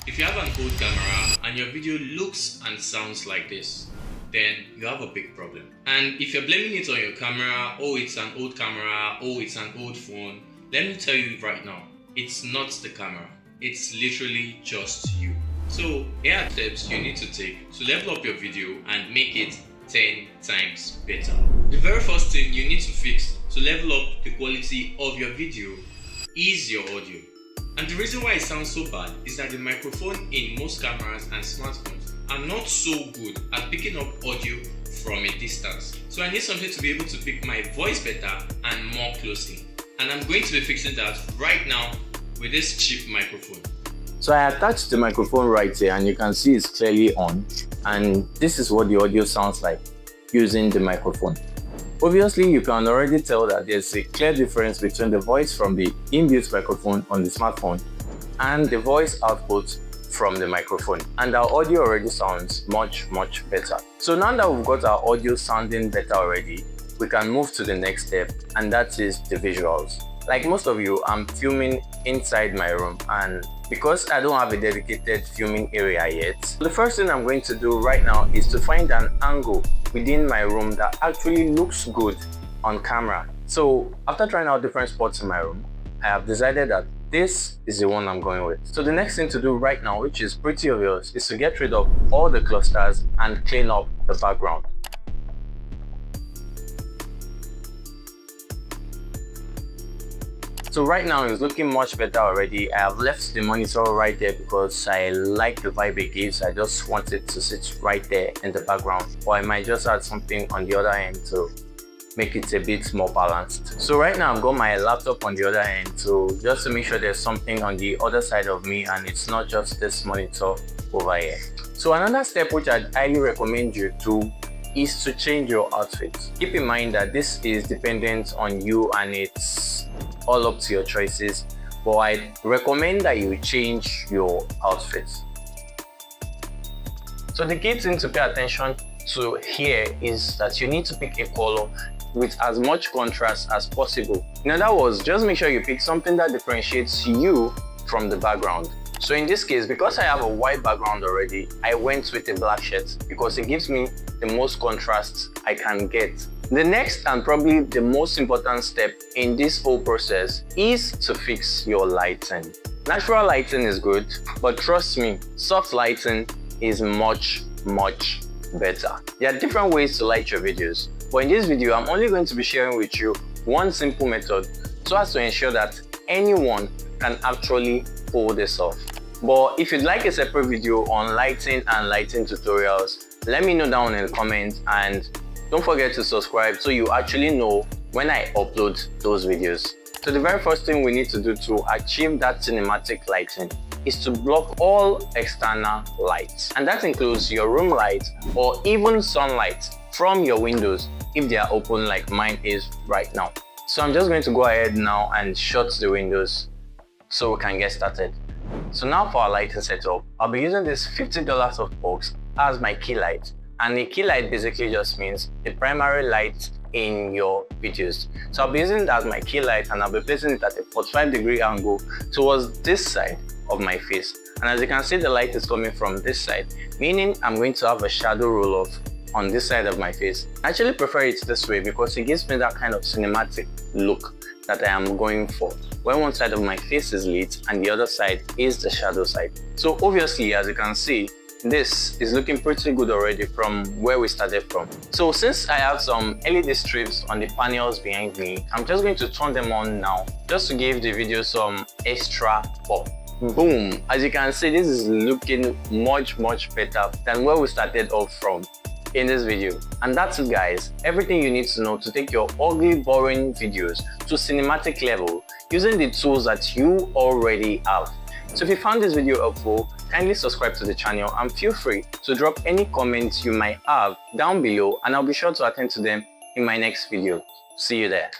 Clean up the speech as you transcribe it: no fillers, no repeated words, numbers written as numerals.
If you have an old camera and your video looks and sounds like this, then you have a big problem. And if you're blaming it on your camera, oh it's an old camera, oh it's an old phone, let me tell you right now, it's not the camera, it's literally just you. So here are steps you need to take to level up your video and make it 10 times better. The very first thing you need to fix to level up the quality of your video is your audio. And the reason why it sounds so bad is that the microphone in most cameras and smartphones are not so good at picking up audio from a distance. So I need something to be able to pick my voice better and more closely. And I'm going to be fixing that right now with this cheap microphone. So I attached the microphone right here and you can see it's clearly on, and this is what the audio sounds like using the microphone. Obviously you can already tell that there's a clear difference between the voice from the inbuilt microphone on the smartphone and the voice output from the microphone, and our audio already sounds much better. So now that we've got our audio sounding better already, we can move to the next step, and that is the visuals. Like most of you, I'm filming inside my room, and because I don't have a dedicated filming area yet, the first thing I'm going to do right now is to find an angle within my room that actually looks good on camera. So after trying out different spots in my room, I have decided that this is the one I'm going with. So the next thing to do right now, which is pretty obvious, is to get rid of all the clusters and clean up the background. So right now it's looking much better already. I have left the monitor right there because I like the vibe it gives. I just want it to sit right there in the background, or I might just add something on the other end to make it a bit more balanced. So right now I've got my laptop on the other end, so just to make sure there's something on the other side of me and it's not just this monitor over here. So another step which I'd highly recommend you to is to change your outfit. Keep in mind that this is dependent on you and it's all up to your choices, but I recommend that you change your outfit. So the key thing to pay attention to here is that you need to pick a color with as much contrast as possible. In other words, just make sure you pick something that differentiates you from the background. So in this case, because I have a white background already, I went with a black shirt because it gives me the most contrast I can get. The next and probably the most important step in this whole process is to fix your lighting. Natural lighting is good, but trust me, soft lighting is much better. There are different ways to light your videos, but in this video I'm only going to be sharing with you one simple method so as to ensure that anyone can actually pull this off. But if you'd like a separate video on lighting and lighting tutorials, let me know down in the comments, and don't forget to subscribe so you actually know when I upload those videos. So the very first thing we need to do to achieve that cinematic lighting is to block all external lights, and that includes your room light or even sunlight from your windows if they are open like mine is right now. So I'm just going to go ahead now and shut the windows so we can get started. So now for our lighting setup, I'll be using this $50 softbox as my key light, and the key light basically just means the primary light in your videos. So I'll be using it as my key light, and I'll be placing it at a 45-degree angle towards this side of my face. And as you can see, the light is coming from this side, meaning I'm going to have a shadow roll off on this side of my face. I actually prefer it this way because it gives me that kind of cinematic look that I am going for, when one side of my face is lit and the other side is the shadow side. So obviously, as you can see, this is looking pretty good already from where we started from. So since I have some LED strips on the panels behind me, I'm just going to turn them on now just to give the video some extra pop. Boom! As you can see, this is looking much better than where we started off from in this video. And that's it, guys. Everything you need to know to take your ugly, boring videos to cinematic level using the tools that you already have. So if you found this video helpful, kindly subscribe to the channel and feel free to drop any comments you might have down below, and I'll be sure to attend to them in my next video. See you there.